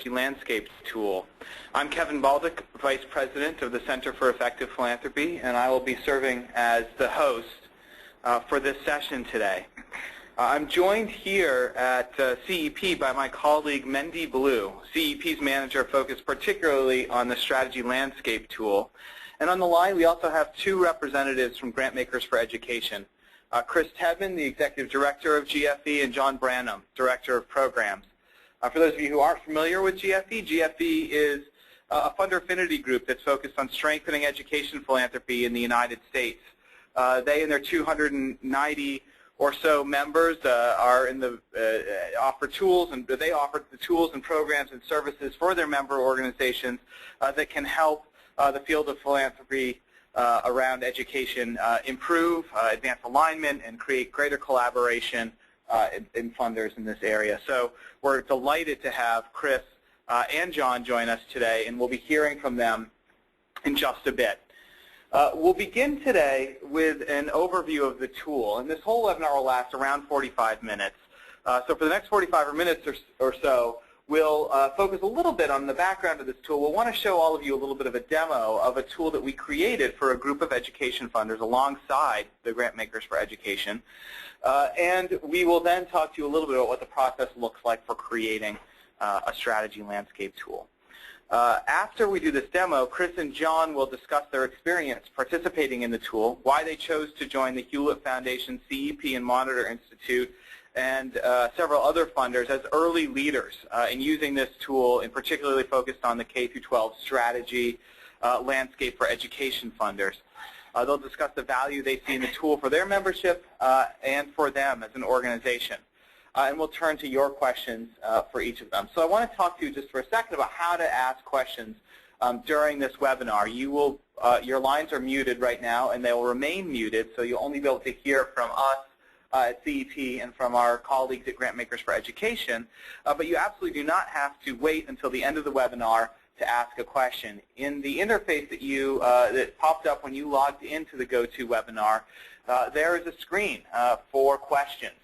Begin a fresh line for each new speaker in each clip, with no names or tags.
Landscape tool. I'm Kevin Bolduc, Vice President of the Center for Effective Philanthropy, and I will be serving as the host for this session today. I'm joined here at CEP by my colleague Mendi Blue, CEP's manager focused particularly on the Strategy Landscape tool. And on the line we also have two representatives from Grantmakers for Education, Chris Tebben, the Executive Director of GFE, and John Branam, Director of Programs. For those of you who aren't familiar with GFE, GFE is a funder affinity group that's focused on strengthening education philanthropy in the United States. They and their 290 or so members are in the offer tools, and they offer the tools and programs and services for their member organizations that can help the field of philanthropy around education improve, advance alignment, and create greater collaboration in funders in this area. So we're delighted to have Chris and John join us today, and we'll be hearing from them in just a bit. We'll begin today with an overview of the tool, and this whole webinar will last around 45 minutes. So for the next 45 minutes or so, we'll focus a little bit on the background of this tool. We'll want to show all of you a little bit of a demo of a tool that we created for a group of education funders alongside the Grantmakers for Education. And we will then talk to you a little bit about what the process looks like for creating a strategy landscape tool. After we do this demo, Chris and John will discuss their experience participating in the tool, why they chose to join the Hewlett Foundation, CEP, and Monitor Institute, and several other funders as early leaders in using this tool, and particularly focused on the K12 strategy landscape for education funders. They'll discuss the value they see in the tool for their membership and for them as an organization. And we'll turn to your questions for each of them. So I want to talk to you just for a second about how to ask questions during this webinar. Your lines are muted right now, and they will remain muted, so you'll only be able to hear from us at CEP and from our colleagues at Grantmakers for Education. But you absolutely do not have to wait until the end of the webinar to ask a question. In the interface that that popped up when you logged into the GoToWebinar, there is a screen for questions.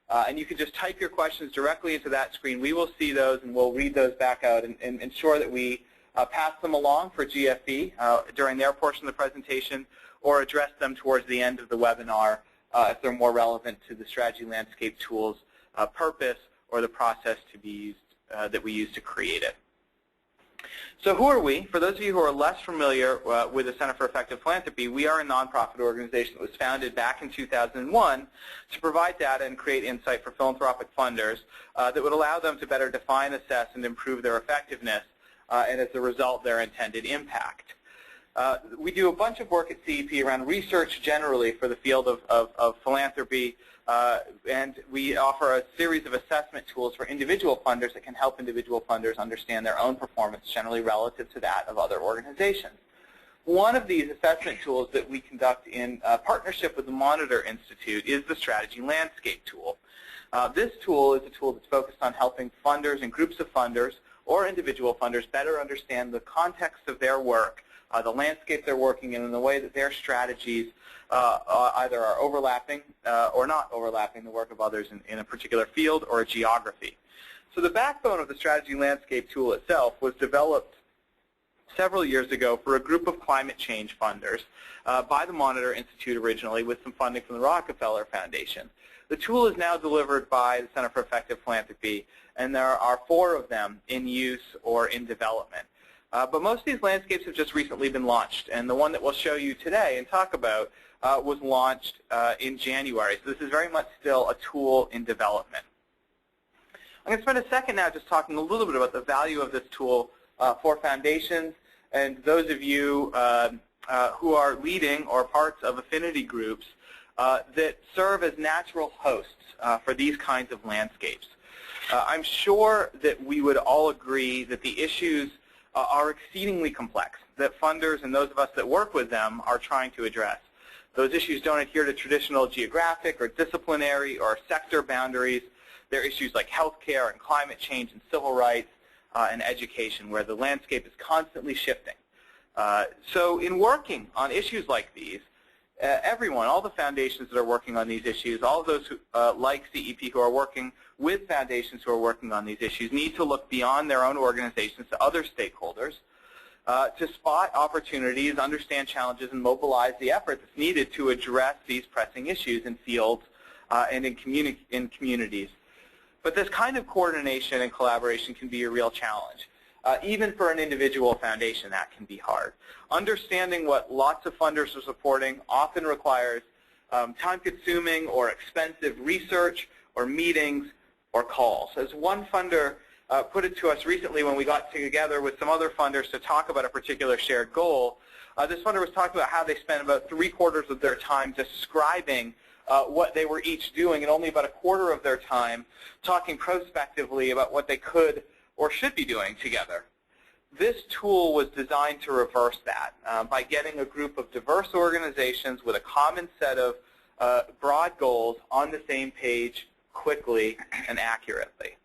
And you can just type your questions directly into that screen. We will see those, and we'll read those back out and ensure that we pass them along for GFE during their portion of the presentation, or address them towards the end of the webinar if they're more relevant to the strategy landscape tool's purpose or the process to be used, that we use to create it. So who are we? For those of you who are less familiar with the Center for Effective Philanthropy, we are a nonprofit organization that was founded back in 2001 to provide data and create insight for philanthropic funders that would allow them to better define, assess, and improve their effectiveness, and as a result, their intended impact. We do a bunch of work at CEP around research generally for the field of philanthropy, and we offer a series of assessment tools for individual funders that can help individual funders understand their own performance generally relative to that of other organizations. One of these assessment tools that we conduct in partnership with the Monitor Institute is the Strategy Landscape tool. This tool is a tool that's focused on helping funders and groups of funders or individual funders better understand the context of their work, the landscape they're working in, and the way that their strategies either are overlapping or not overlapping the work of others in a particular field or a geography. So the backbone of the Strategy Landscape tool itself was developed several years ago for a group of climate change funders by the Monitor Institute originally, with some funding from the Rockefeller Foundation. The tool is now delivered by the Center for Effective Philanthropy, and there are 4 of them in use or in development. But most of these landscapes have just recently been launched, and the one that we'll show you today and talk about was launched in January. So this is very much still a tool in development. I'm going to spend a second now just talking a little bit about the value of this tool for foundations and those of you who are leading or parts of affinity groups that serve as natural hosts for these kinds of landscapes. I'm sure that we would all agree that the issues are exceedingly complex, that funders and those of us that work with them are trying to address. Those issues don't adhere to traditional geographic or disciplinary or sector boundaries. They're issues like healthcare and climate change and civil rights and education, where the landscape is constantly shifting. So in working on issues like these, everyone, all the foundations that are working on these issues, all of those who, like CEP who are working with foundations who are working on these issues, need to look beyond their own organizations to other stakeholders to spot opportunities, understand challenges, and mobilize the effort that's needed to address these pressing issues in fields and in communities. But this kind of coordination and collaboration can be a real challenge. Even for an individual foundation, that can be hard. Understanding what lots of funders are supporting often requires time-consuming or expensive research or meetings or calls. As one funder put it to us recently when we got together with some other funders to talk about a particular shared goal, this funder was talking about how they spent about 3/4 of their time describing what they were each doing, and only about 1/4 of their time talking prospectively about what they could or should be doing together. This tool was designed to reverse that by getting a group of diverse organizations with a common set of broad goals on the same page quickly and accurately.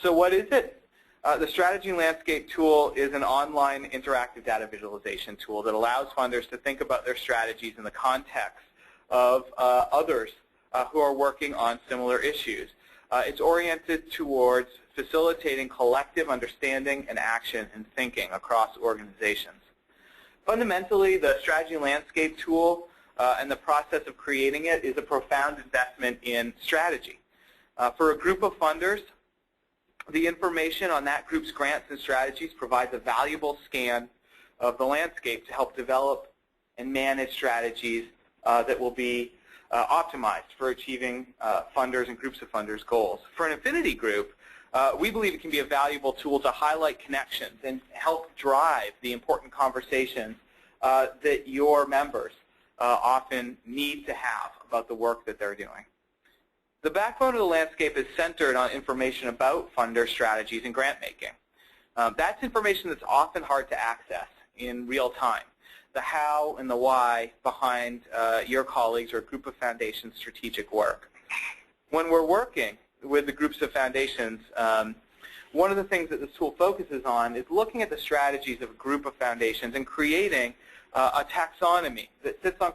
So what is it? The Strategy Landscape tool is an online interactive data visualization tool that allows funders to think about their strategies in the context of others who are working on similar issues. It's oriented towards facilitating collective understanding and action and thinking across organizations. Fundamentally, the Strategy Landscape tool and the process of creating it is a profound investment in strategy. For a group of funders, the information on that group's grants and strategies provides a valuable scan of the landscape to help develop and manage strategies that will be optimized for achieving funders and groups of funders' goals. For an affinity group, we believe it can be a valuable tool to highlight connections and help drive the important conversations that your members often need to have about the work that they're doing. The backbone of the landscape is centered on information about funder strategies and grant making. That's information that's often hard to access in real time. The how and the why behind your colleagues or a group of foundations' strategic work. When we're working with the groups of foundations, one of the things that this tool focuses on is looking at the strategies of a group of foundations and creating a taxonomy that sits on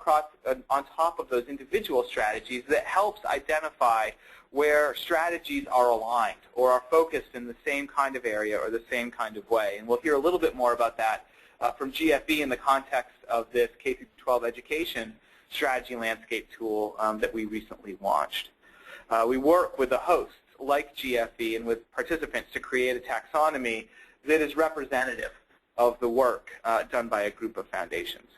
top of those individual strategies that helps identify where strategies are aligned or are focused in the same kind of area or the same kind of way. And we'll hear a little bit more about that from GFE in the context of this K12 Education strategy landscape tool that we recently launched. We work with the hosts like GFE and with participants to create a taxonomy that is representative of the work done by a group of foundations.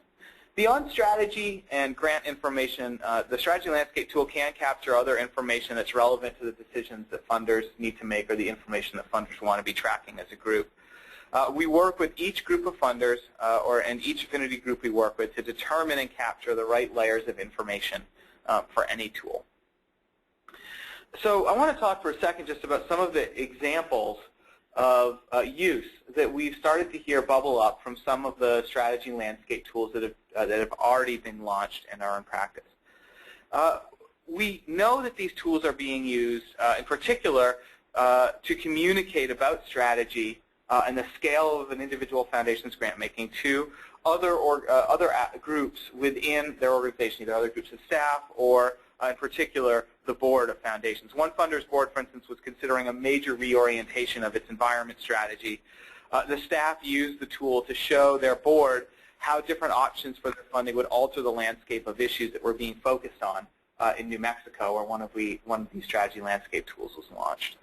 Beyond strategy and grant information, the strategy landscape tool can capture other information that's relevant to the decisions that funders need to make or the information that funders want to be tracking as a group. We work with each group of funders and each affinity group we work with to determine and capture the right layers of information for any tool. So I want to talk for a second just about some of the examples of use that we've started to hear bubble up from some of the strategy landscape tools that have already been launched and are in practice. We know that these tools are being used in particular to communicate about strategy and the scale of an individual foundation's grant making to other groups within their organization, either other groups of staff or in particular the board of foundations. One funder's board, for instance, was considering a major reorientation of its environment strategy. The staff used the tool to show their board how different options for their funding would alter the landscape of issues that were being focused on in New Mexico, where one of these strategy landscape tools was launched.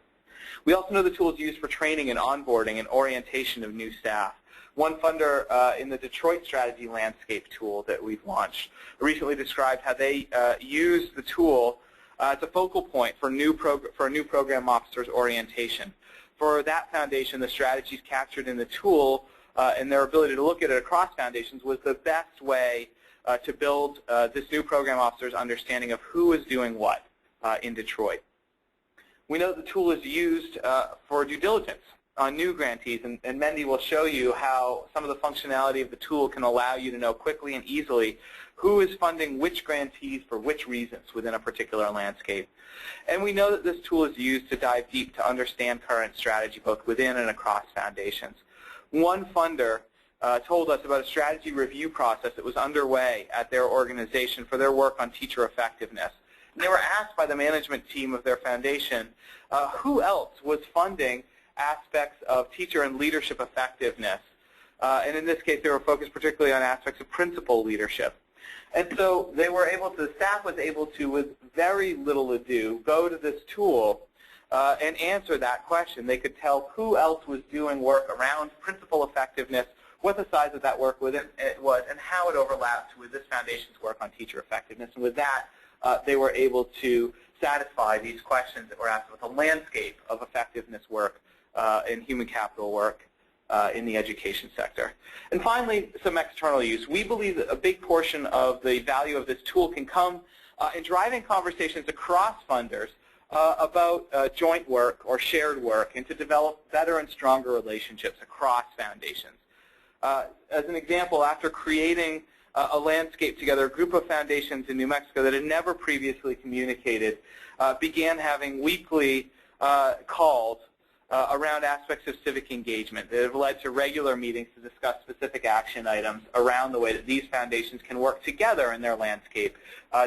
We also know the tool is used for training and onboarding and orientation of new staff. One funder in the Detroit strategy landscape tool that we've launched recently described how they use the tool as a focal point for a new program officer's orientation. For that foundation, the strategies captured in the tool and their ability to look at it across foundations was the best way to build this new program officer's understanding of who is doing what in Detroit. We know the tool is used for due diligence on new grantees, and Mendi will show you how some of the functionality of the tool can allow you to know quickly and easily who is funding which grantees for which reasons within a particular landscape. And we know that this tool is used to dive deep to understand current strategy both within and across foundations. One funder told us about a strategy review process that was underway at their organization for their work on teacher effectiveness. And they were asked by the management team of their foundation who else was funding aspects of teacher and leadership effectiveness. And in this case, they were focused particularly on aspects of principal leadership. And so they were able to, the staff was able to, with very little ado, go to this tool and answer that question. They could tell who else was doing work around principal effectiveness, what the size of that work was, and how it overlapped with this foundation's work on teacher effectiveness. And with that, they were able to satisfy these questions that were asked with a landscape of effectiveness work and human capital work in the education sector. And finally, some external use. We believe that a big portion of the value of this tool can come in driving conversations across funders about joint work or shared work, and to develop better and stronger relationships across foundations. As an example, after creating a landscape together, a group of foundations in New Mexico that had never previously communicated began having weekly calls around aspects of civic engagement that have led to regular meetings to discuss specific action items around the way that these foundations can work together in their landscape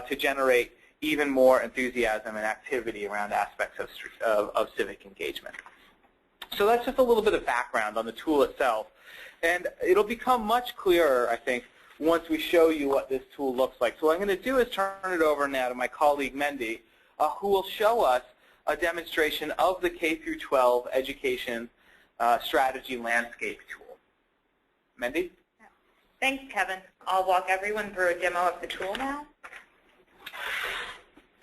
to generate even more enthusiasm and activity around aspects of civic engagement. So that's just a little bit of background on the tool itself. And it'll become much clearer, I think, once we show you what this tool looks like. So what I'm going to do is turn it over now to my colleague Mendi, who will show us a demonstration of the K12 Education Strategy Landscape tool. Mendi?
Thanks, Kevin. I'll walk everyone through a demo of the tool now.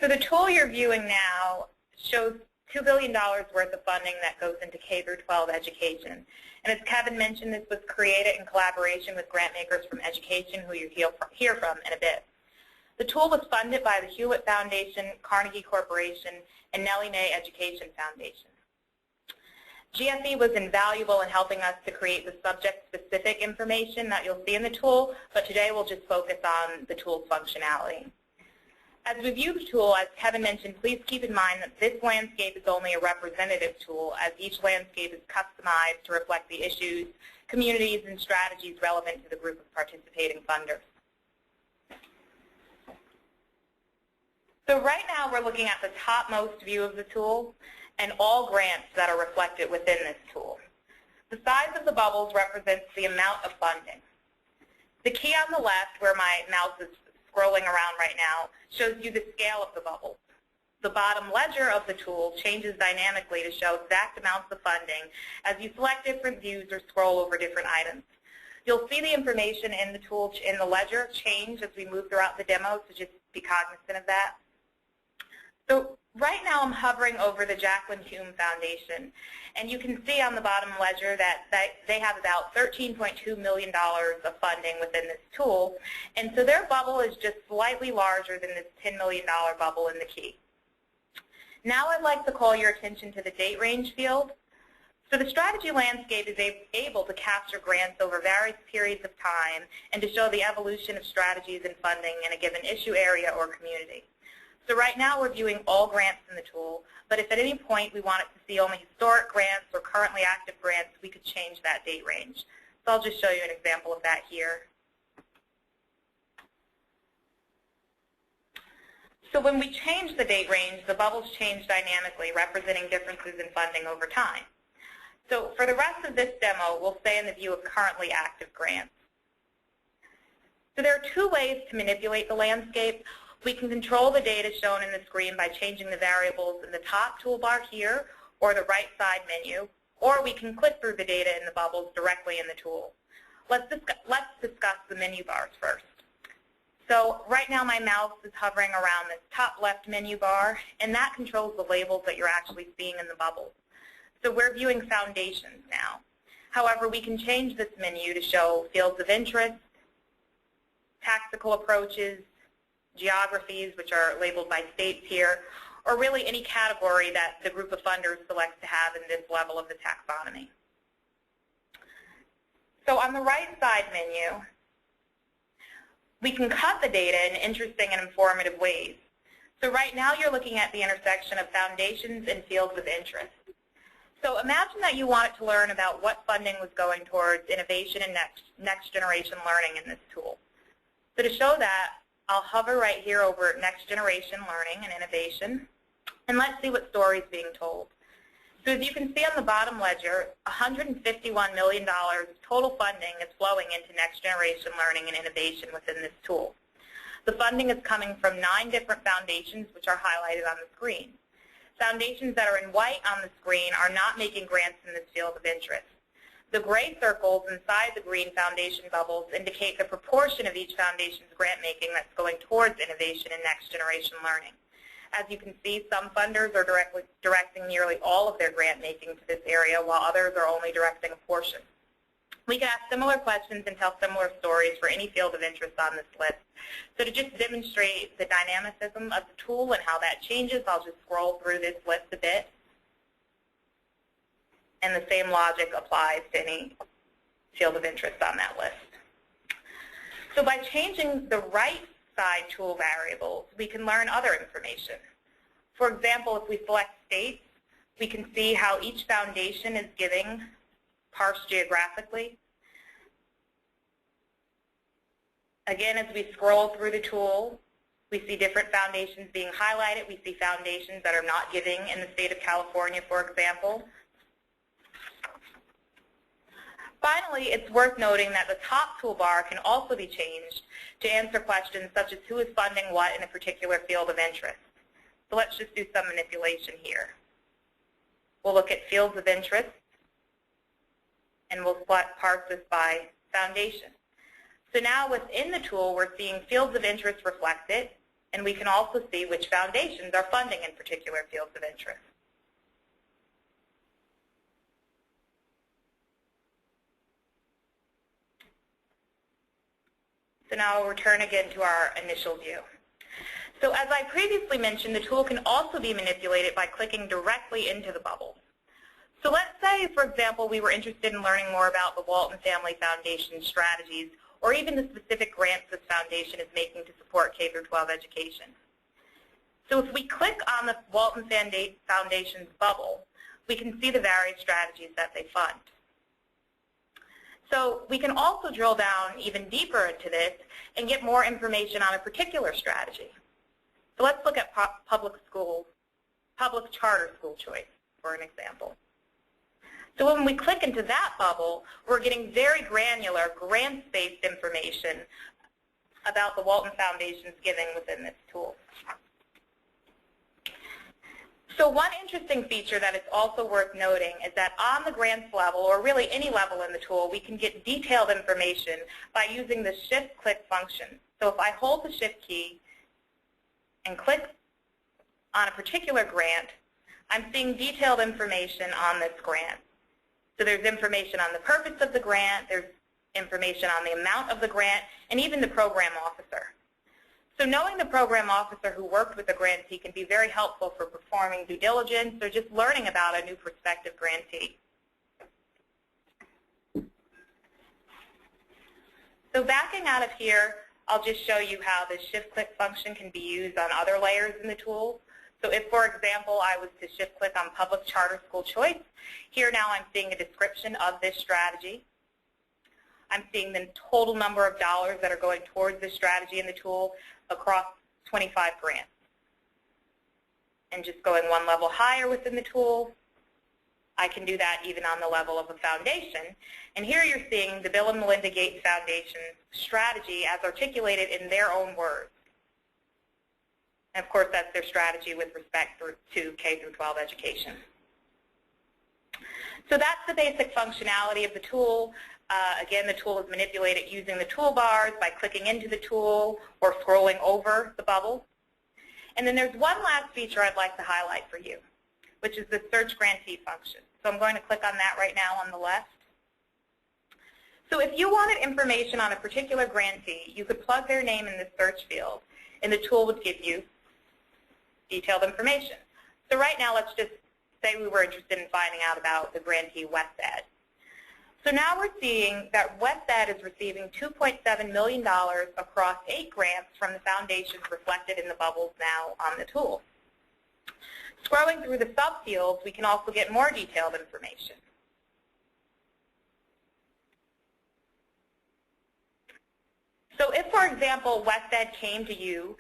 So the tool you're viewing now shows $2 billion worth of funding that goes into K-12 education. And as Kevin mentioned, this was created in collaboration with Grantmakers from Education, who you'll hear from in a bit. The tool was funded by the Hewlett Foundation, Carnegie Corporation, and Nellie Mae Education Foundation. GFE was invaluable in helping us to create the subject-specific information that you'll see in the tool, but today we'll just focus on the tool's functionality. As we view the tool, as Kevin mentioned, please keep in mind that this landscape is only a representative tool, as each landscape is customized to reflect the issues, communities, and strategies relevant to the group of participating funders. So right now we're looking at the topmost view of the tool and all grants that are reflected within this tool. The size of the bubbles represents the amount of funding. The key on the left, where my mouse is scrolling around right now, shows you the scale of the bubbles. The bottom ledger of the tool changes dynamically to show exact amounts of funding as you select different views or scroll over different items. You'll see the information in the tool in the ledger change as we move throughout the demo, so just be cognizant of that. So right now I'm hovering over the Jacqueline Hume Foundation, and you can see on the bottom ledger that they have about $13.2 million of funding within this tool, and so their bubble is just slightly larger than this $10 million bubble in the key. Now I'd like to call your attention to the date range field. So the strategy landscape is able to capture grants over various periods of time and to show the evolution of strategies and funding in a given issue area or community. So right now we're viewing all grants in the tool, but if at any point we wanted to see only historic grants or currently active grants, we could change that date range. So I'll just show you an example of that here. So when we change the date range, the bubbles change dynamically, representing differences in funding over time. So for the rest of this demo, we'll stay in the view of currently active grants. So there are two ways to manipulate the landscape. We can control the data shown in the screen by changing the variables in the top toolbar here or the right side menu, or we can click through the data in the bubbles directly in the tool. Let's discuss the menu bars first. So right now my mouse is hovering around this top left menu bar, and that controls the labels that you're actually seeing in the bubbles. So we're viewing foundations now. However, we can change this menu to show fields of interest, tactical approaches, geographies, which are labeled by states here, or really any category that the group of funders selects to have in this level of the taxonomy. So on the right side menu, we can cut the data in interesting and informative ways. So right now you're looking at the intersection of foundations and fields of interest. So imagine that you wanted to learn about what funding was going towards innovation and next generation learning in this tool. So to show that, I'll hover right here over next generation learning and innovation, and let's see what story is being told. So as you can see on the bottom ledger, $151 million of total funding is flowing into next generation learning and innovation within this tool. The funding is coming from 9 different foundations, which are highlighted on the screen. Foundations that are in white on the screen are not making grants in this field of interest. The gray circles inside the green foundation bubbles indicate the proportion of each foundation's grant making that's going towards innovation and next generation learning. As you can see, some funders are directing nearly all of their grant making to this area, while others are only directing a portion. We can ask similar questions and tell similar stories for any field of interest on this list. So to just demonstrate the dynamicism of the tool and how that changes, I'll just scroll through this list a bit. And the same logic applies to any field of interest on that list. So by changing the right side tool variables, we can learn other information. For example, if we select states, we can see how each foundation is giving parsed geographically. Again, as we scroll through the tool, we see different foundations being highlighted. We see foundations that are not giving in the state of California, for example. Finally, it's worth noting that the top toolbar can also be changed to answer questions such as who is funding what in a particular field of interest. So let's just do some manipulation here. We'll look at fields of interest, and we'll parse this by foundation. So now within the tool, we're seeing fields of interest reflected, and we can also see which foundations are funding in particular fields of interest. So now I'll return again to our initial view. So as I previously mentioned, the tool can also be manipulated by clicking directly into the bubble. So let's say, for example, we were interested in learning more about the Walton Family Foundation strategies, or even the specific grants this foundation is making to support K12 education. So if we click on the Walton Foundation's bubble, we can see the various strategies that they fund. So we can also drill down even deeper into this and get more information on a particular strategy. So let's look at public charter school choice, for an example. So when we click into that bubble, we're getting very granular grants-based information about the Walton Foundation's giving within this tool. So one interesting feature that is also worth noting is that on the grants level, or really any level in the tool, we can get detailed information by using the shift-click function. So if I hold the shift key and click on a particular grant, I'm seeing detailed information on this grant. So there's information on the purpose of the grant, there's information on the amount of the grant, and even the program officer. So knowing the program officer who worked with the grantee can be very helpful for performing due diligence or just learning about a new prospective grantee. So backing out of here, I'll just show you how the shift-click function can be used on other layers in the tool. So if, for example, I was to shift-click on public charter school choice, here now I'm seeing a description of this strategy. I'm seeing the total number of dollars that are going towards this strategy in the tool across 25 grants. And just going one level higher within the tool, I can do that even on the level of a foundation. And here you're seeing the Bill and Melinda Gates Foundation's strategy as articulated in their own words. And of course, that's their strategy with respect to K-12 education. So that's the basic functionality of the tool. Again, the tool is manipulated using the toolbars by clicking into the tool or scrolling over the bubble. And then there's one last feature I'd like to highlight for you, which is the search grantee function. So I'm going to click on that right now on the left. So if you wanted information on a particular grantee, you could plug their name in the search field, and the tool would give you detailed information. So right now, let's just say we were interested in finding out about the grantee WestEd. So now we're seeing that WestEd is receiving $2.7 million across 8 grants from the foundations reflected in the bubbles now on the tool. Scrolling through the subfields, we can also get more detailed information. So if, for example, WestEd came to you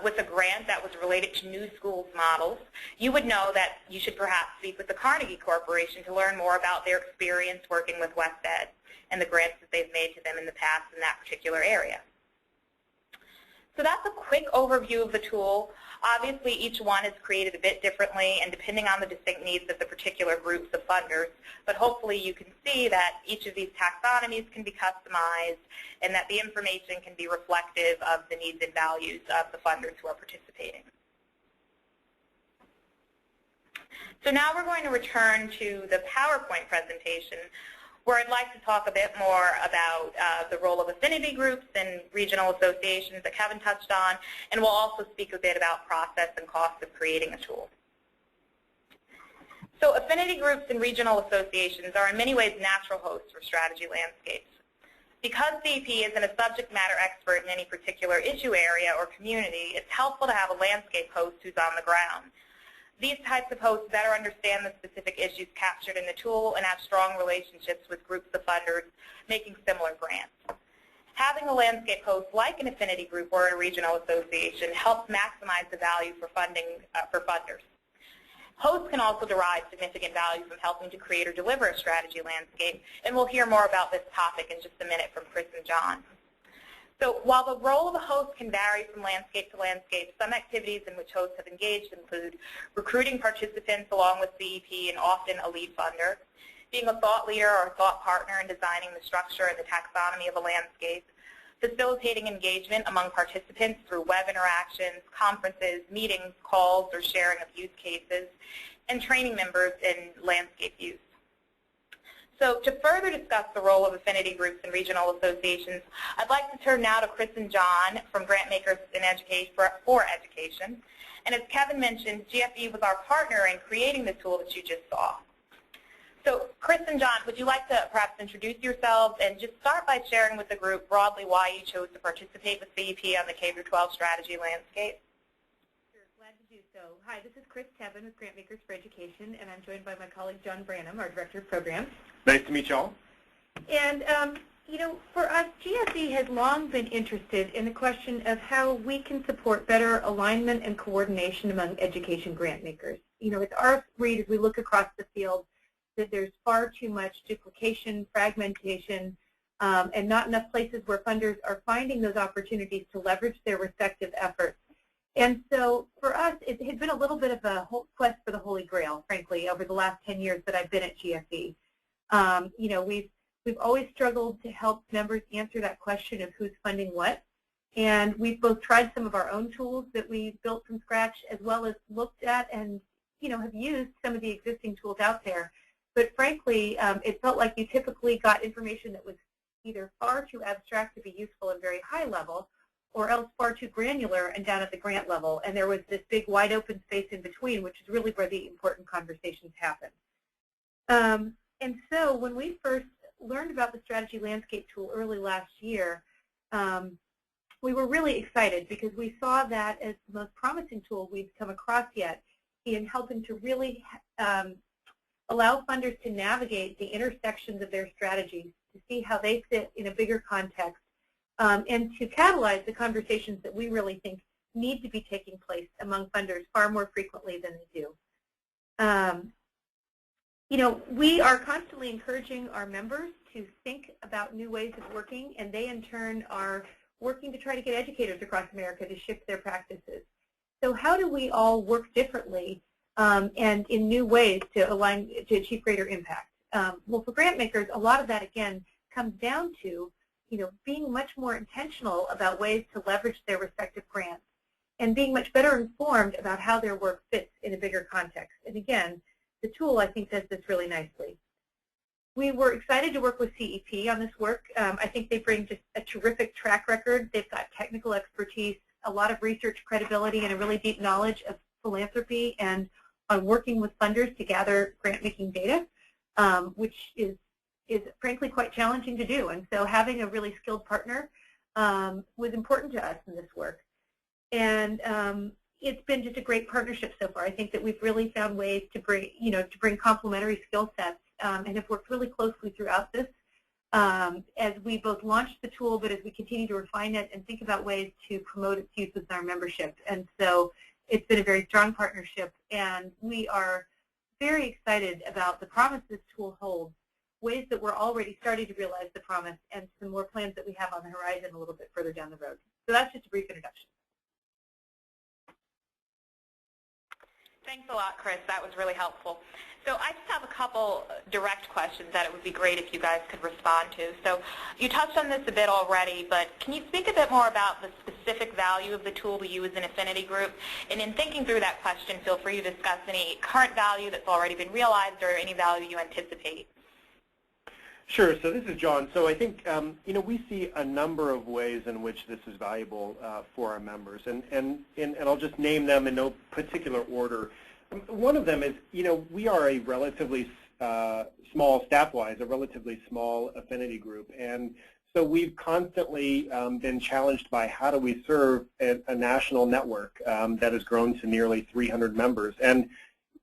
with a grant that was related to new schools models, you would know that you should perhaps speak with the Carnegie Corporation to learn more about their experience working with WestEd and the grants that they've made to them in the past in that particular area. So that's a quick overview of the tool. Obviously, each one is created a bit differently and depending on the distinct needs of the particular groups of funders, but hopefully you can see that each of these taxonomies can be customized and that the information can be reflective of the needs and values of the funders who are participating. So now we're going to return to the PowerPoint presentation, where I'd like to talk a bit more about the role of affinity groups and regional associations that Kevin touched on, and we'll also speak a bit about process and cost of creating a tool. So affinity groups and regional associations are in many ways natural hosts for strategy landscapes. Because CEP isn't a subject matter expert in any particular issue area or community, it's helpful to have a landscape host who's on the ground. These types of hosts better understand the specific issues captured in the tool and have strong relationships with groups of funders making similar grants. Having a landscape host like an affinity group or a regional association helps maximize the value for funding for funders. Hosts can also derive significant value from helping to create or deliver a strategy landscape, and we'll hear more about this topic in just a minute from Chris and John. So while the role of a host can vary from landscape to landscape, some activities in which hosts have engaged include recruiting participants along with CEP and often a lead funder, being a thought leader or thought partner in designing the structure and the taxonomy of a landscape, facilitating engagement among participants through web interactions, conferences, meetings, calls, or sharing of use cases, and training members in landscape use. So to further discuss the role of affinity groups and regional associations, I'd like to turn now to Chris and John from Grantmakers for Education. And as Kevin mentioned, GFE was our partner in creating the tool that you just saw. So Chris and John, would you like to perhaps introduce yourselves and just start by sharing with the group broadly why you chose to participate with CEP on the K12 strategy landscape?
Glad to do so. Hi, this is Chris Tebben with Grantmakers for Education, and I'm joined by my colleague John Branam, our Director of Programs.
Nice to meet you all.
And, you know, for us, GFE has long been interested in the question of how we can support better alignment and coordination among education grant makers. You know, it's our read as we look across the field that there's far too much duplication, fragmentation, and not enough places where funders are finding those opportunities to leverage their respective efforts. And so for us, it had been a little bit of a quest for the Holy Grail, frankly, over the last 10 years that I've been at GFE. You know, we've always struggled to help members answer that question of who's funding what. And we've both tried some of our own tools that we built from scratch, as well as looked at and, you know, have used some of the existing tools out there. But frankly, it felt like you typically got information that was either far too abstract to be useful and very high level, or else far too granular and down at the grant level. And there was this big wide open space in between, which is really where the important conversations happen. And so when we first learned about the strategy landscape tool early last year, we were really excited because we saw that as the most promising tool we'd come across yet in helping to really allow funders to navigate the intersections of their strategies, to see how they fit in a bigger context, and to catalyze the conversations that we really think need to be taking place among funders far more frequently than they do. You know, we are constantly encouraging our members to think about new ways of working, and they in turn are working to try to get educators across America to shift their practices. So how do we all work differently and in new ways to align to achieve greater impact? Well, for grant makers, a lot of that again comes down to, you know, being much more intentional about ways to leverage their respective grants and being much better informed about how their work fits in a bigger context. And again, the tool, I think, does this really nicely. We were excited to work with CEP on this work. I think they bring just a terrific track record. They've got technical expertise, a lot of research credibility, and a really deep knowledge of philanthropy and on working with funders to gather grant-making data, which is frankly quite challenging to do. And so having a really skilled partner was important to us in this work. And it's been just a great partnership so far. I think that we've really found ways to bring complementary skill sets and have worked really closely throughout this as we both launched the tool, but as we continue to refine it and think about ways to promote its use with our membership. And so it's been a very strong partnership, and we are very excited about the promise this tool holds, ways that we're already starting to realize the promise, and some more plans that we have on the horizon a little bit further down the road. So that's just a brief introduction.
Thanks a lot, Chris. That was really helpful. So I just have a couple direct questions that it would be great if you guys could respond to. So you touched on this a bit already, but can you speak a bit more about the specific value of the tool we use in Affinity Group? And in thinking through that question, feel free to discuss any current value that's already been realized or any value you anticipate.
Sure. So this is John. So I think we see a number of ways in which this is valuable for our members, and I'll just name them in no particular order. One of them is we are a relatively small staff-wise, a relatively small affinity group, and so we've constantly been challenged by how do we serve a national network that has grown to nearly 300 members. And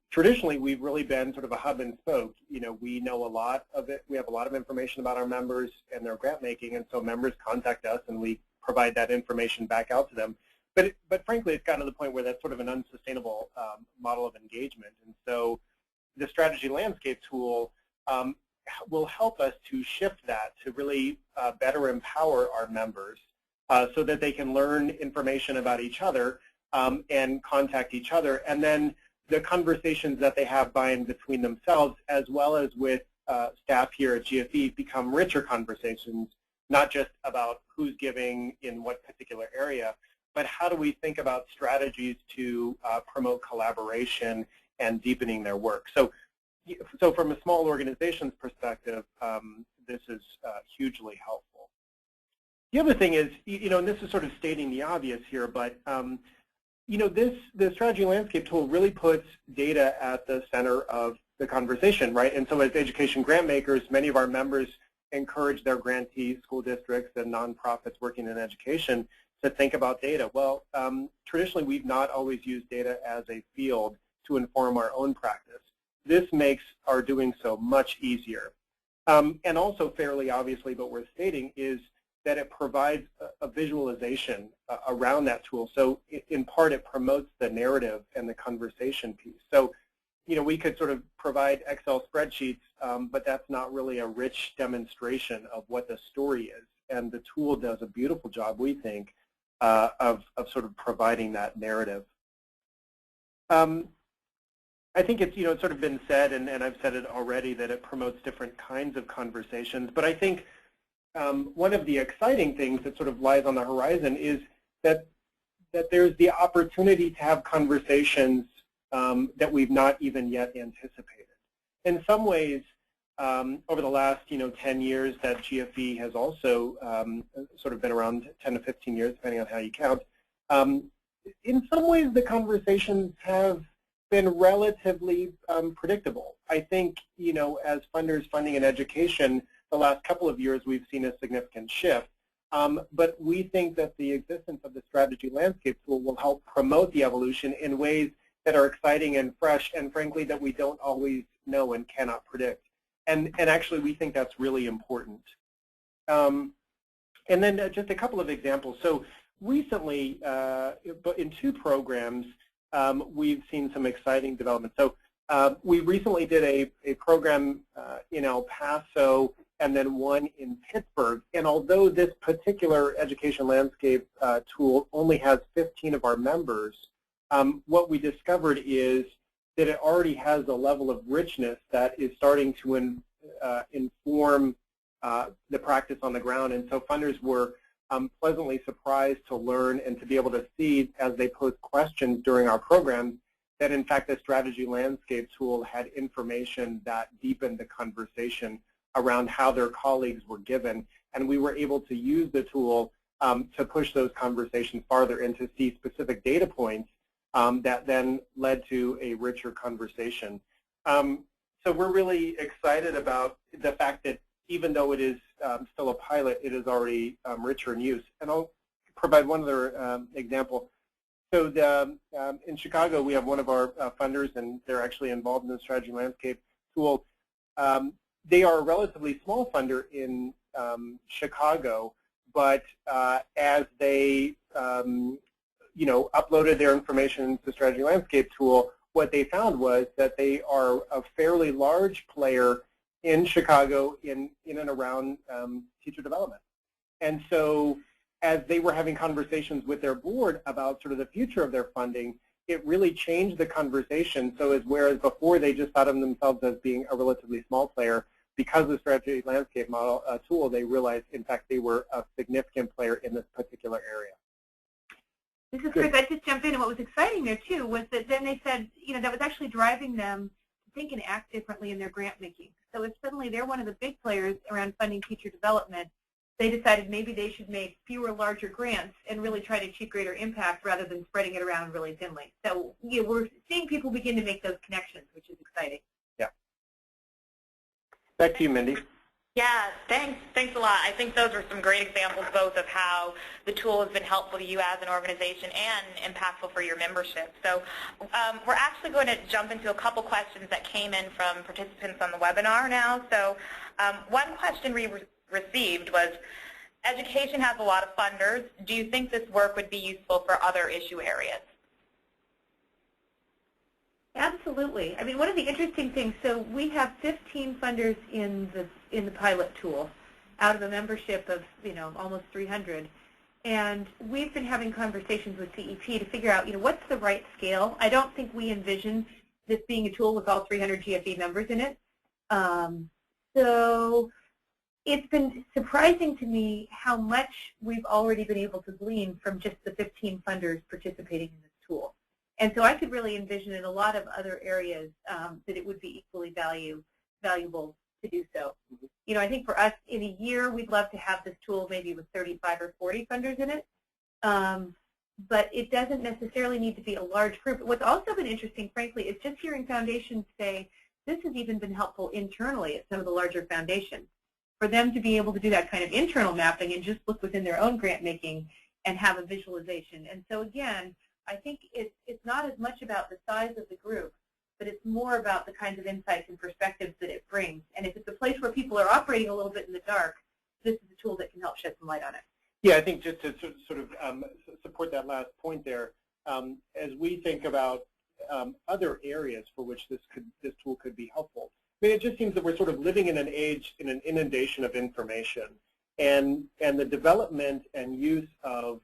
traditionally, we've really been sort of a hub and spoke. We know a lot of it. We have a lot of information about our members and their grant making, and so members contact us, and we provide that information back out to them. But frankly, it's gotten to the point where that's sort of an unsustainable model of engagement. And so the strategy landscape tool will help us to shift that to really better empower our members so that they can learn information about each other and contact each other. And then the conversations that they have by and between themselves, as well as with staff here at GFE, become richer conversations, not just about who's giving in what particular area, but how do we think about strategies to promote collaboration and deepening their work. So from a small organization's perspective, this is hugely helpful. The other thing is, and this is sort of stating the obvious here, but the strategy landscape tool really puts data at the center of the conversation, right? And so as education grant makers, many of our members encourage their grantees, school districts, and nonprofits working in education to think about data. Well, traditionally, we've not always used data as a field to inform our own practice. This makes our doing so much easier. And also fairly obviously, but worth stating, is that it provides a visualization around that tool. So in part, it promotes the narrative and the conversation piece. So we could sort of provide Excel spreadsheets, but that's not really a rich demonstration of what the story is. And the tool does a beautiful job, we think, of sort of providing that narrative. I think it's it's sort of been said, and I've said it already, that it promotes different kinds of conversations. But I think one of the exciting things that sort of lies on the horizon is that there's the opportunity to have conversations that we've not even yet anticipated. In some ways, over the last 10 years that GFE has also sort of been around 10 to 15 years, depending on how you count, in some ways the conversations have been relatively predictable. I think, as funders funding in education, the last couple of years we've seen a significant shift. But we think that the existence of the strategy landscape tool will help promote the evolution in ways that are exciting and fresh, and frankly that we don't always know and cannot predict. And actually we think that's really important. And then just a couple of examples. So recently, in 2 programs, we've seen some exciting development. So we recently did a program in El Paso and then one in Pittsburgh. And although this particular education landscape tool only has 15 of our members, what we discovered is that it already has a level of richness that is starting to inform the practice on the ground. And so funders were pleasantly surprised to learn and to be able to see, as they posed questions during our programs, that in fact the strategy landscape tool had information that deepened the conversation around how their colleagues were given. And we were able to use the tool to push those conversations farther and to see specific data points that then led to a richer conversation. So we're really excited about the fact that even though it is still a pilot, it is already richer in use. And I'll provide one other example. So in Chicago, we have one of our funders, and they're actually involved in the strategy landscape tool. They are a relatively small funder in Chicago, but as they uploaded their information into the strategy landscape tool, what they found was that they are a fairly large player in Chicago in and around teacher development. And so as they were having conversations with their board about sort of the future of their funding, it really changed the conversation. So whereas before they just thought of themselves as being a relatively small player, because of the strategy landscape model tool, they realized, in fact, they were a significant player in this particular area.
This is Chris. I just jumped in, and what was exciting there too was that then they said, that was actually driving them to think and act differently in their grant making. So if suddenly they're one of the big players around funding teacher development, they decided maybe they should make fewer, larger grants and really try to achieve greater impact rather than spreading it around really thinly. So we're seeing people begin to make those connections, which is exciting.
Yeah. Back to you, Mendi.
Yeah, thanks a lot. I think those are some great examples both of how the tool has been helpful to you as an organization and impactful for your membership. So we're actually going to jump into a couple questions that came in from participants on the webinar now. So one question we received was, education has a lot of funders. Do you think this work would be useful for other issue areas?
Absolutely. I mean, one of the interesting things, so we have 15 funders in the pilot tool out of a membership of, almost 300. And we've been having conversations with CEP to figure out, what's the right scale. I don't think we envision this being a tool with all 300 GFE members in it. So it's been surprising to me how much we've already been able to glean from just the 15 funders participating in this tool. And so I could really envision in a lot of other areas that it would be equally valuable to do so. I think for us in a year, we'd love to have this tool maybe with 35 or 40 funders in it. But it doesn't necessarily need to be a large group. What's also been interesting, frankly, is just hearing foundations say this has even been helpful internally at some of the larger foundations. For them to be able to do that kind of internal mapping and just look within their own grant making and have a visualization. And so again, I think it's not as much about the size of the group, but it's more about the kinds of insights and perspectives that it brings. And if it's a place where people are operating a little bit in the dark, this is a tool that can help shed some light on it.
Yeah, I think just to sort of support that last point there, as we think about other areas for which this tool could be helpful, I mean, it just seems that we're sort of living in an age in an inundation of information, and the development and use of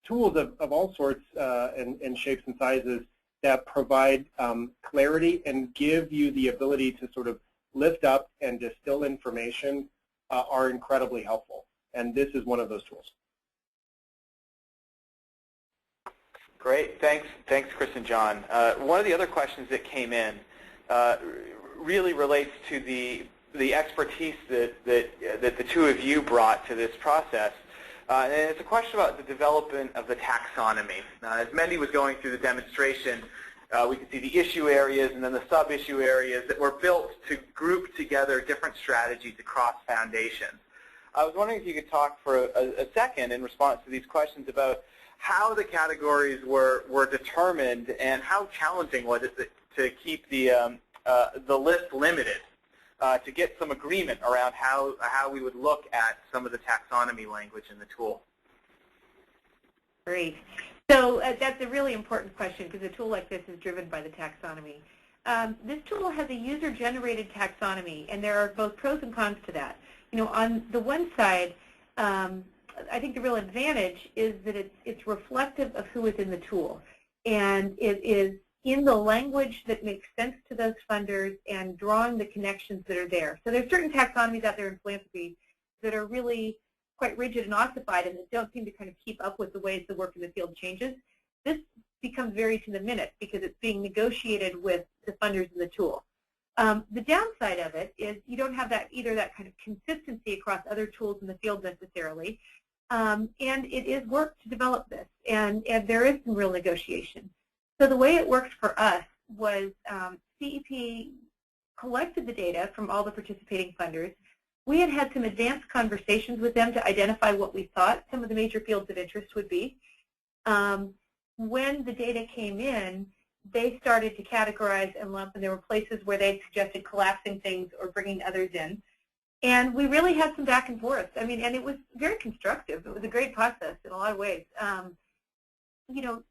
tools of all sorts and shapes and sizes that provide clarity and give you the ability to sort of lift up and distill information are incredibly helpful. And this is one of those tools.
Great. Thanks, Chris and John. One of the other questions that came in really relates to the expertise that the two of you brought to this process. And it's a question about the development of the taxonomy. As Mendi was going through the demonstration, we could see the issue areas and then the sub-issue areas that were built to group together different strategies across foundations. I was wondering if you could talk for a second in response to these questions about how the categories were determined and how challenging was it to keep the list limited, to get some agreement around how we would look at some of the taxonomy language in the tool.
Great. So that's a really important question because a tool like this is driven by the taxonomy. This tool has a user-generated taxonomy, and there are both pros and cons to that. On the one side, I think the real advantage is that it's reflective of who is in the tool, and it is in the language that makes sense to those funders and drawing the connections that are there. So there's certain taxonomies out there in philanthropy that are really quite rigid and ossified and that don't seem to kind of keep up with the ways the work in the field changes. This becomes very to the minute because it's being negotiated with the funders in the tool. The downside of it is you don't have either that kind of consistency across other tools in the field necessarily, and it is work to develop this, and there is some real negotiation. So the way it worked for us was CEP collected the data from all the participating funders. We had some advanced conversations with them to identify what we thought some of the major fields of interest would be. when the data came in, they started to categorize and lump, and there were places where they suggested collapsing things or bringing others in. And we really had some back and forth. I mean, and it was very constructive. It was a great process in a lot of ways. You know,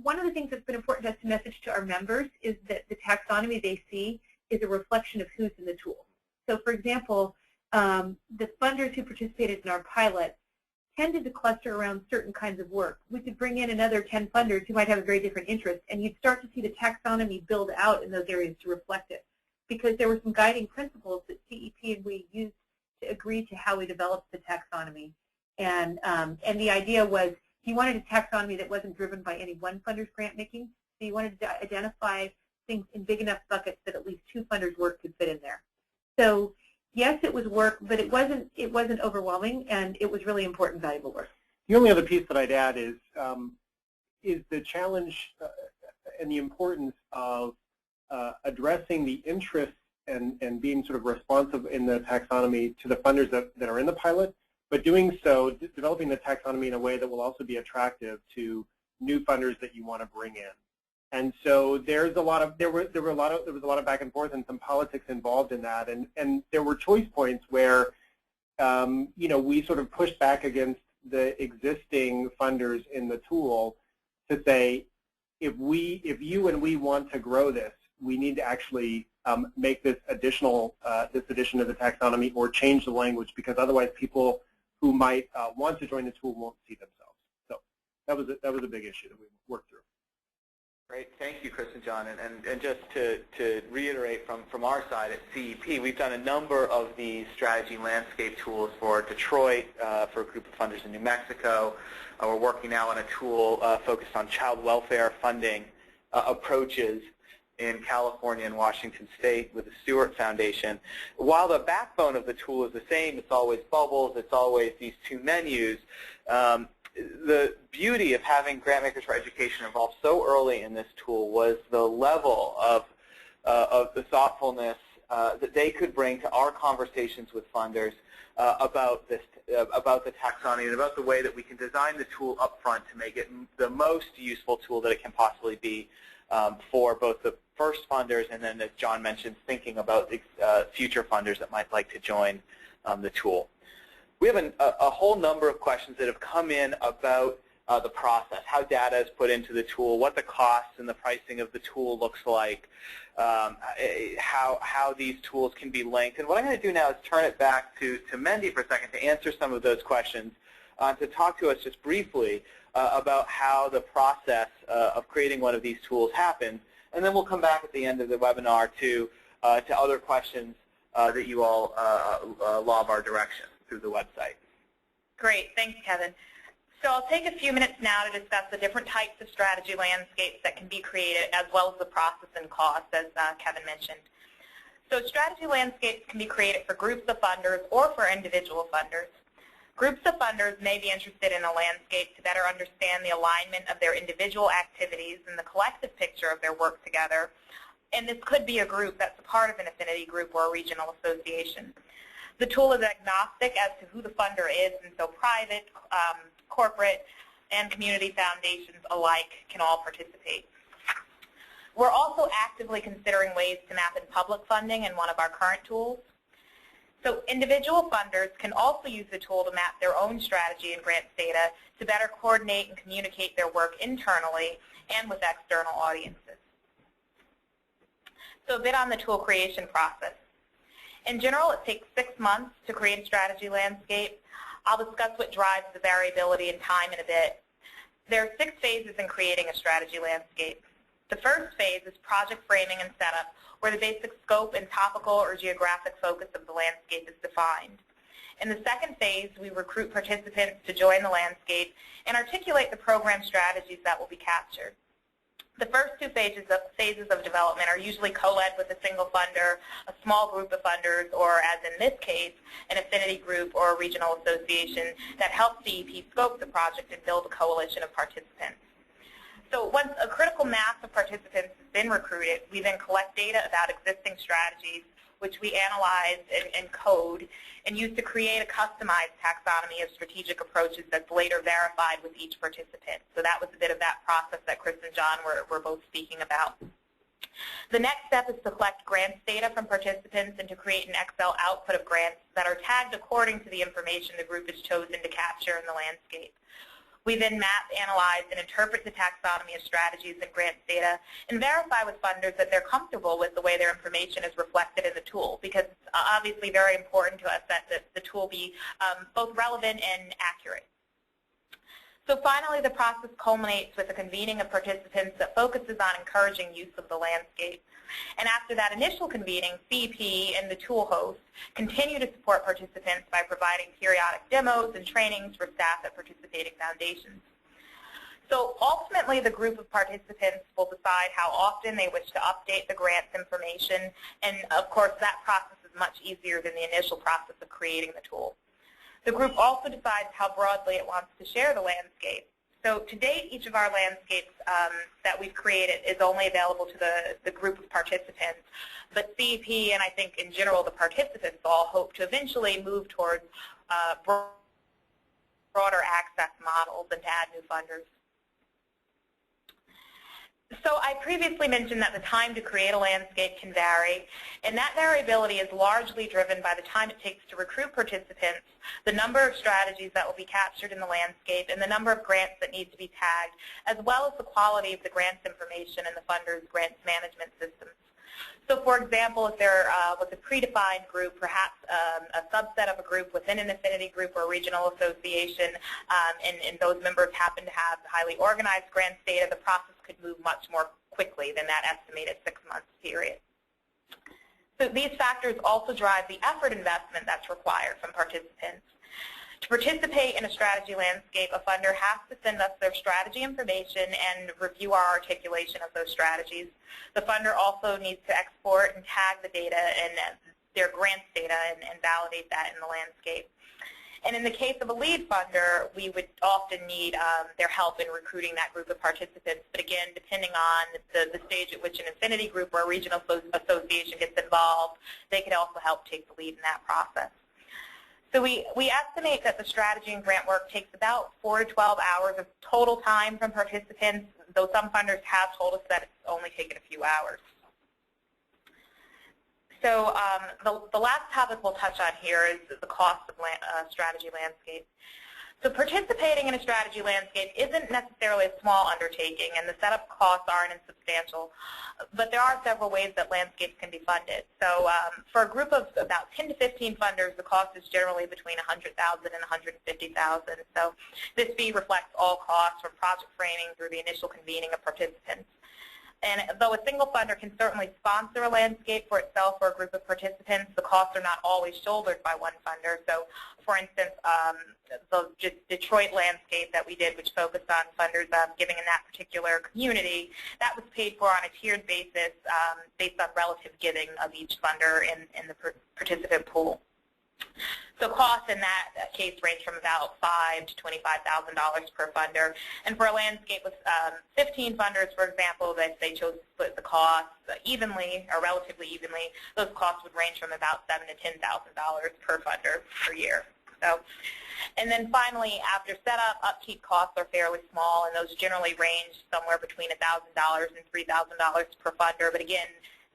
one of the things that's been important to us to message to our members is that the taxonomy they see is a reflection of who's in the tool. So, for example, the funders who participated in our pilot tended to cluster around certain kinds of work. We could bring in another 10 funders who might have a very different interest, and you'd start to see the taxonomy build out in those areas to reflect it, because there were some guiding principles that CEP and we used to agree to how we developed the taxonomy. And the idea was you wanted a taxonomy that wasn't driven by any one funder's grant making, so you wanted to identify things in big enough buckets that at least 2 funders' work could fit in there. So yes, it was work, but it wasn't overwhelming, and it was really important, valuable work.
The only other piece that I'd add is the challenge and the importance of addressing the interests and being sort of responsive in the taxonomy to the funders that are in the pilot, but doing so, developing the taxonomy in a way that will also be attractive to new funders that you want to bring in. And so there was a lot of back and forth and some politics involved in that, and there were choice points where you know, we sort of pushed back against the existing funders in the tool to say, if you and we want to grow this, we need to actually make this addition to the taxonomy or change the language, because otherwise people who might want to join the tool won't see themselves. So that was a big issue that we worked through.
Great, thank you, Chris and John. And just to reiterate from our side at CEP, we've done a number of these strategy landscape tools for Detroit, for a group of funders in New Mexico. We're working now on a tool focused on child welfare funding approaches in California and Washington State with the Stewart Foundation. While the backbone of the tool is the same, it's always bubbles, it's always these 2 menus, the beauty of having Grantmakers for Education involved so early in this tool was the level of the thoughtfulness that they could bring to our conversations with funders about the taxonomy and about the way that we can design the tool up front to make it the most useful tool that it can possibly be for both the first funders and then, as John mentioned, thinking about future funders that might like to join the tool. We have a whole number of questions that have come in about the process, how data is put into the tool, what the costs and the pricing of the tool looks like, how these tools can be linked. And what I'm going to do now is turn it back to Mendi for a second to answer some of those questions, to talk to us just briefly about how the process of creating one of these tools happens. And then we'll come back at the end of the webinar to other questions that you all lob our direction through the website.
Great, thanks, Kevin. So I'll take a few minutes now to discuss the different types of strategy landscapes that can be created, as well as the process and cost, as Kevin mentioned. So strategy landscapes can be created for groups of funders or for individual funders. Groups of funders may be interested in a landscape to better understand the alignment of their individual activities and the collective picture of their work together. And this could be a group that's a part of an affinity group or a regional association. The tool is agnostic as to who the funder is, and so private, corporate, and community foundations alike can all participate. We're also actively considering ways to map in public funding in one of our current tools. So individual funders can also use the tool to map their own strategy and grants data to better coordinate and communicate their work internally and with external audiences. So a bit on the tool creation process. In general, it takes 6 months to create a strategy landscape. I'll discuss what drives the variability in time in a bit. There are 6 phases in creating a strategy landscape. The first phase is project framing and setup, where the basic scope and topical or geographic focus of the landscape is defined. In the second phase, we recruit participants to join the landscape and articulate the program strategies that will be captured. The first 2 phases of development are usually co-led with a single funder, a small group of funders, or as in this case, an affinity group or a regional association that helps CEP scope the project and build a coalition of participants. So once a critical mass of participants has been recruited, we then collect data about existing strategies, which we analyzed and code and used to create a customized taxonomy of strategic approaches that's later verified with each participant. So that was a bit of that process that Chris and John were both speaking about. The next step is to collect grants data from participants and to create an Excel output of grants that are tagged according to the information the group has chosen to capture in the landscape. We then map, analyze, and interpret the taxonomy of strategies and grants data and verify with funders that they're comfortable with the way their information is reflected in the tool, because it's obviously very important to us that the tool be both relevant and accurate. So finally, the process culminates with a convening of participants that focuses on encouraging use of the landscape. And after that initial convening, CEP and the tool host continue to support participants by providing periodic demos and trainings for staff at participating foundations. So ultimately, the group of participants will decide how often they wish to update the grants information, and of course, that process is much easier than the initial process of creating the tool. The group also decides how broadly it wants to share the landscape. So to date, each of our landscapes that we've created is only available to the group of participants. But CEP and I think in general the participants all hope to eventually move towards broader access models and to add new funders. So I previously mentioned that the time to create a landscape can vary, and that variability is largely driven by the time it takes to recruit participants, the number of strategies that will be captured in the landscape, and the number of grants that need to be tagged, as well as the quality of the grants information in the funder's grants management systems. So for example, if there was a predefined group, perhaps a subset of a group within an affinity group or regional association, and those members happen to have highly organized grants data, the process could move much more quickly than that estimated 6-month period. So these factors also drive the effort investment that's required from participants. To participate in a strategy landscape, a funder has to send us their strategy information and review our articulation of those strategies. The funder also needs to export and tag the data and their grants data and validate that in the landscape. And in the case of a lead funder, we would often need their help in recruiting that group of participants. But again, depending on the stage at which an affinity group or a regional association gets involved, they can also help take the lead in that process. So we estimate that the strategy and grant work takes about 4 to 12 hours of total time from participants, though some funders have told us that it's only taken a few hours. So the last topic we'll touch on here is the cost of strategy landscape. So participating in a strategy landscape isn't necessarily a small undertaking, and the setup costs aren't insubstantial, but there are several ways that landscapes can be funded. So for a group of about 10 to 15 funders, the cost is generally between $100,000 and $150,000. So this fee reflects all costs from project framing through the initial convening of participants. And though a single funder can certainly sponsor a landscape for itself or a group of participants, the costs are not always shouldered by one funder. So, for instance, the Detroit landscape that we did, which focused on funders giving in that particular community, that was paid for on a tiered basis based on relative giving of each funder in the participant pool. So costs in that case range from about $5,000 to $25,000 per funder. And for a landscape with 15 funders, for example, that they chose to split the costs evenly or relatively evenly, those costs would range from about $7,000 to $10,000 per funder per year. So, and then finally, after setup, upkeep costs are fairly small, and those generally range somewhere between $1,000 and $3,000 per funder. But again,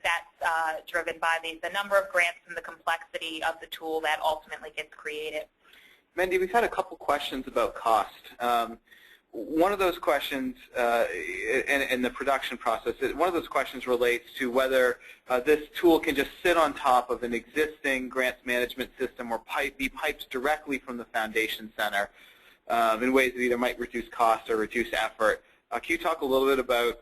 that's driven by the number of grants and the complexity of the tool that ultimately gets created.
Mendi, we've had a couple questions about cost. One of those questions in the production process, one of those questions relates to whether this tool can just sit on top of an existing grants management system or be piped directly from the foundation center in ways that either might reduce cost or reduce effort. Can you talk a little bit about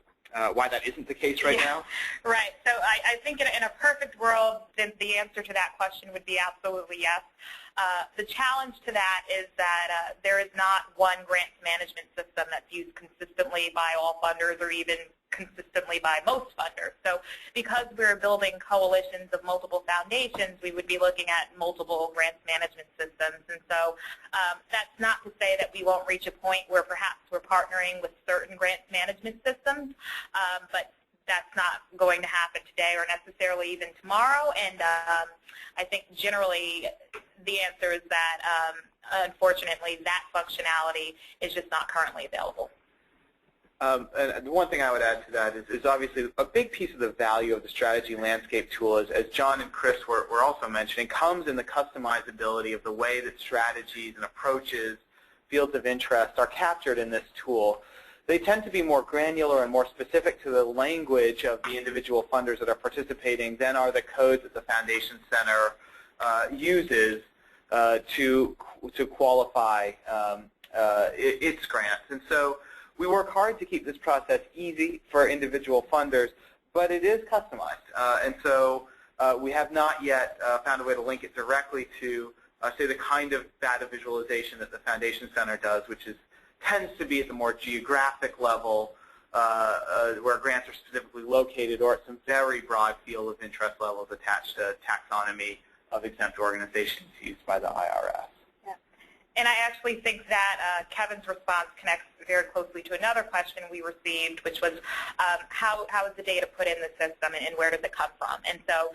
why that isn't the case right now?
Right. So I think in a perfect world, then the answer to that question would be absolutely yes. The challenge to that is that there is not one grants management system that's used consistently by all funders or even consistently by most funders. So because we're building coalitions of multiple foundations, we would be looking at multiple grants management systems. And so that's not to say that we won't reach a point where perhaps we're partnering with certain grants management systems, but that's not going to happen today or necessarily even tomorrow, and I think generally the answer is that unfortunately that functionality is just not currently available.
And the one thing I would add to that is obviously a big piece of the value of the strategy landscape tool, as John and Chris were also mentioning, comes in the customizability of the way that strategies and approaches, fields of interest are captured in this tool. They tend to be more granular and more specific to the language of the individual funders that are participating than are the codes that the Foundation Center uses to qualify its grants. And so we work hard to keep this process easy for individual funders, but it is customized. And so we have not yet found a way to link it directly to, say, the kind of data visualization that the Foundation Center does, which tends to be at the more geographic level where grants are specifically located, or at some very broad field of interest levels attached to taxonomy of exempt organizations used by the IRS.
And I actually think that Kevin's response connects very closely to another question we received, which was how is the data put in the system and where does it come from? And so,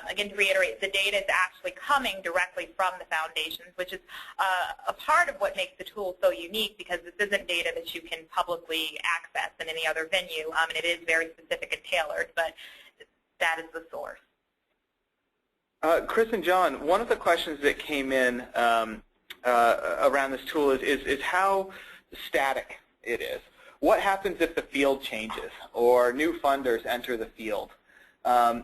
again, to reiterate, the data is actually coming directly from the foundations, which is a part of what makes the tool so unique, because this isn't data that you can publicly access in any other venue, and it is very specific and tailored, but that is the source.
Chris and John, one of the questions that came in around this tool is how static it is. What happens if the field changes or new funders enter the field? How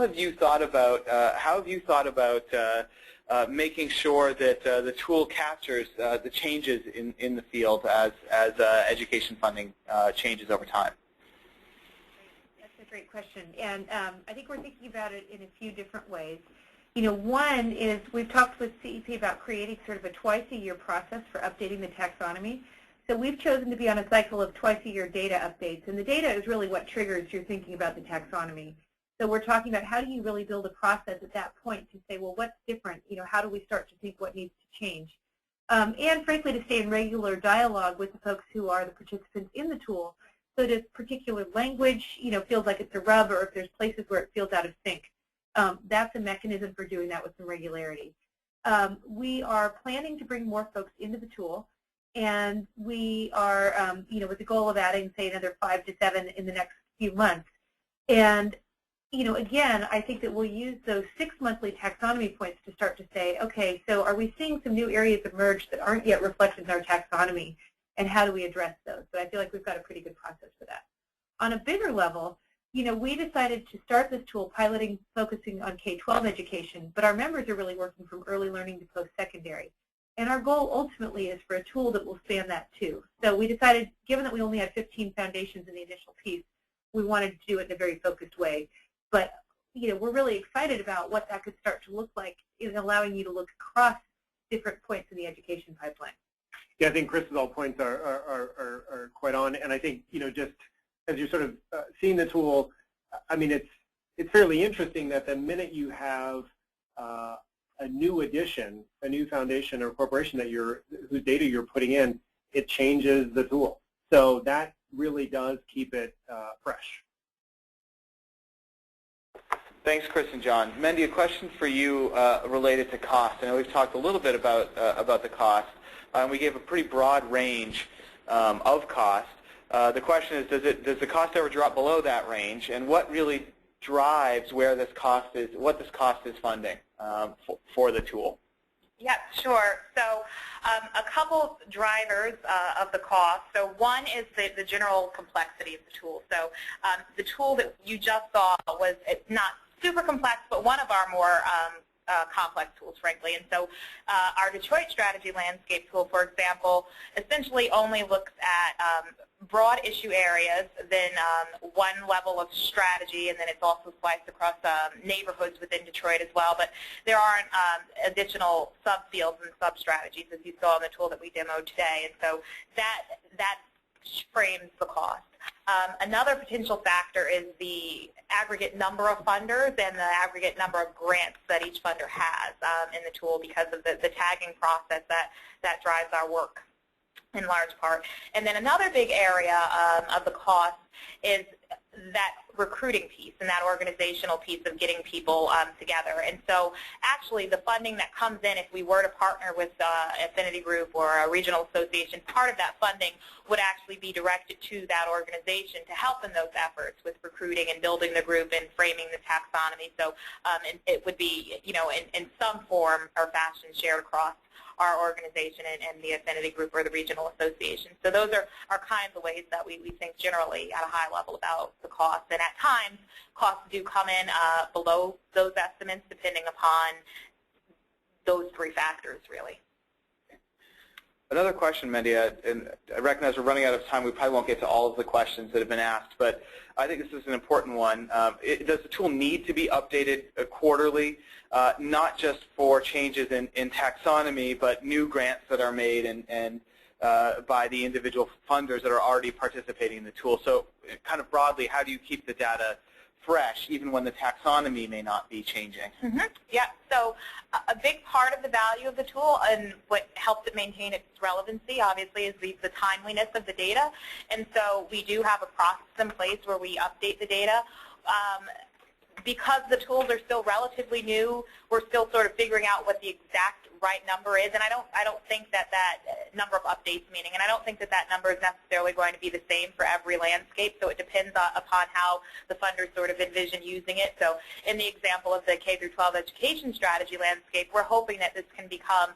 have you thought about making sure that the tool captures the changes in the field as education funding changes over time?
That's a great question, and I think we're thinking about it in a few different ways. You know, one is we've talked with CEP about creating sort of a twice-a-year process for updating the taxonomy. So we've chosen to be on a cycle of twice-a-year data updates, and the data is really what triggers your thinking about the taxonomy. So we're talking about how do you really build a process at that point to say, well, what's different? You know, how do we start to think what needs to change? And frankly, to stay in regular dialogue with the folks who are the participants in the tool, so that if particular language, you know, feels like it's a rub, or if there's places where it feels out of sync. That's a mechanism for doing that with some regularity. We are planning to bring more folks into the tool, and we are, you know, with the goal of adding, say, another 5 to 7 in the next few months. And, you know, again, I think that we'll use those 6 monthly taxonomy points to start to say, okay, so are we seeing some new areas emerge that aren't yet reflected in our taxonomy, and how do we address those? So I feel like we've got a pretty good process for that. On a bigger level, you know, we decided to start this tool piloting, focusing on K12 education, but our members are really working from early learning to post-secondary. And our goal ultimately is for a tool that will span that too. So we decided, given that we only had 15 foundations in the initial piece, we wanted to do it in a very focused way. But, you know, we're really excited about what that could start to look like in allowing you to look across different points in the education pipeline.
Yeah, I think Chris's all points are quite on, and I think, you know, just as you're sort of seeing the tool, I mean, it's fairly interesting that the minute you have a new addition, a new foundation or corporation that whose data you're putting in, it changes the tool. So that really does keep it fresh.
Thanks, Chris and John. Mendi, a question for you related to cost. I know we've talked a little bit about the cost. We gave a pretty broad range of cost. The question is, does the cost ever drop below that range, and what really drives where this cost is, what this cost is funding for the tool?
Yeah, sure. So a couple drivers of the cost. So one is the general complexity of the tool. So the tool that you just saw was not super complex, but one of our more complex tools, frankly. And so our Detroit Strategy Landscape tool, for example, essentially only looks at broad issue areas, then one level of strategy, and then it's also sliced across neighborhoods within Detroit as well. But there aren't additional subfields and sub-strategies, as you saw in the tool that we demoed today. And so that frames the cost. Another potential factor is the aggregate number of funders and the aggregate number of grants that each funder has in the tool, because of the tagging process that drives our work. in large part. And then another big area of the cost is that recruiting piece and that organizational piece of getting people together. And so actually the funding that comes in, if we were to partner with Affinity Group or a regional association, part of that funding would actually be directed to that organization to help in those efforts with recruiting and building the group and framing the taxonomy. So it would be, in some form or fashion shared across our organization and the Affinity Group or the regional association. So those are kinds of ways that we think generally at a high level about the cost. And at times, costs do come in below those estimates depending upon those three factors, really.
Another question, Mendi, and I recognize we're running out of time. We probably won't get to all of the questions that have been asked, but I think this is an important one. Does the tool need to be updated quarterly, not just for changes in taxonomy, but new grants that are made and by the individual funders that are already participating in the tool? So kind of broadly, how do you keep the data fresh even when the taxonomy may not be changing?
Yeah, so a big part of the value of the tool and what helps it maintain its relevancy, obviously, is the timeliness of the data. And so we do have a process in place where we update the data. Because the tools are still relatively new, we're still sort of figuring out what the exact right number is, and I don't think that number of updates, and I don't think that number is necessarily going to be the same for every landscape, so it depends upon how the funders sort of envision using it. So in the example of the K-12 education strategy landscape, we're hoping that this can become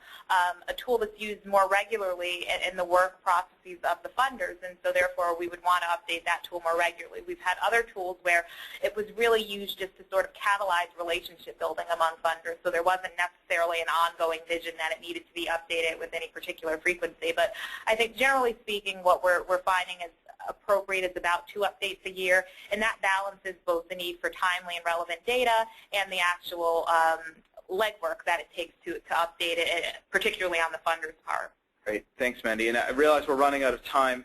a tool that's used more regularly in the work processes of the funders, and so therefore we would want to update that tool more regularly. We've had other tools where it was really used just to sort of catalyze relationship building among funders, so there wasn't necessarily an ongoing vision that it needed to be updated with any particular frequency. But I think generally speaking, what we're finding is appropriate is about 2 updates a year, and that balances both the need for timely and relevant data and the actual legwork that it takes to update it, particularly on the funder's part.
Great. Thanks, Mendi. And I realize we're running out of time.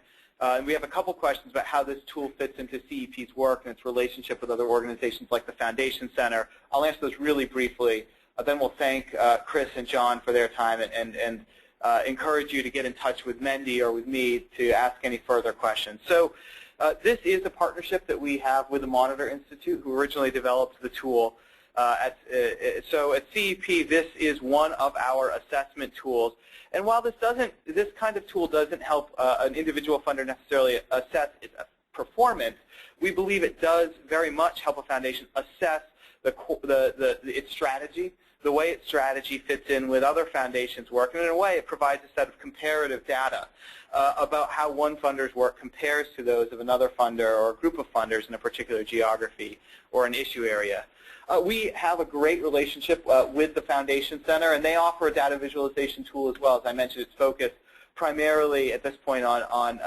We have a couple questions about how this tool fits into CEP's work and its relationship with other organizations like the Foundation Center. I'll answer those really briefly. Then we'll thank Chris and John for their time and encourage you to get in touch with Mendi or with me to ask any further questions. So this is a partnership that we have with the Monitor Institute, who originally developed the tool. So at CEP, this is one of our assessment tools. And while this kind of tool doesn't help an individual funder necessarily assess its performance, we believe it does very much help a foundation assess its strategy, the way its strategy fits in with other foundations' work, and in a way it provides a set of comparative data about how one funder's work compares to those of another funder or a group of funders in a particular geography or an issue area. We have a great relationship with the Foundation Center, and they offer a data visualization tool as well. As I mentioned, it's focused primarily at this point on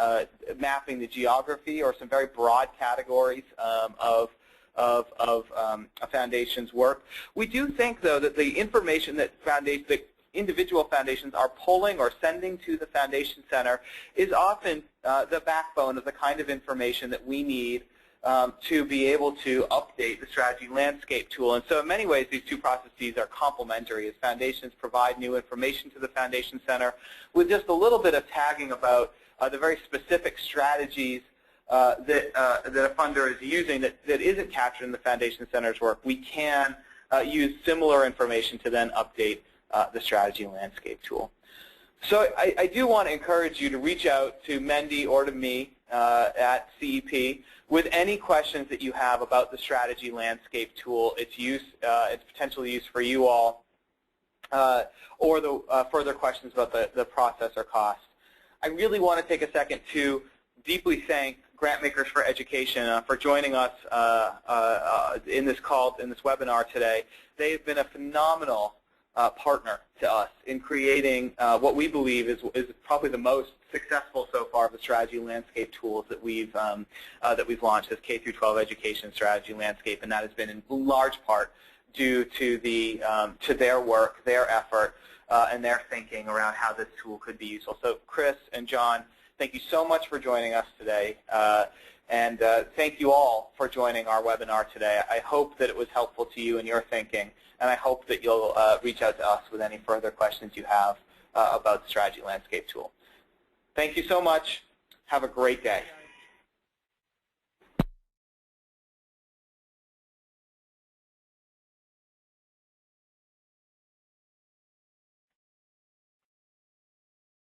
mapping the geography or some very broad categories of a foundation's work. We do think, though, that the information that individual foundations are pulling or sending to the Foundation Center is often the backbone of the kind of information that we need to be able to update the strategy landscape tool. And so in many ways, these two processes are complementary as foundations provide new information to the Foundation Center with just a little bit of tagging about the very specific strategies that a funder is using that isn't captured in the Foundation Center's work. We can use similar information to then update the strategy landscape tool. So I do want to encourage you to reach out to Mendi or to me at CEP with any questions that you have about the strategy landscape tool, its use, its potential use for you all, or the further questions about the process or cost. I really want to take a second to deeply thank Grantmakers for Education for joining us in this webinar today. They've been a phenomenal partner to us in creating what we believe is probably the most successful so far of the strategy landscape tools that we've launched as K-12 Education strategy landscape, and that has been in large part due to their work, their effort, and their thinking around how this tool could be useful. So Chris and John, thank you so much for joining us today, and thank you all for joining our webinar today. I hope that it was helpful to you in your thinking, and I hope that you'll reach out to us with any further questions you have about the strategy landscape tool. Thank you so much. Have a great day.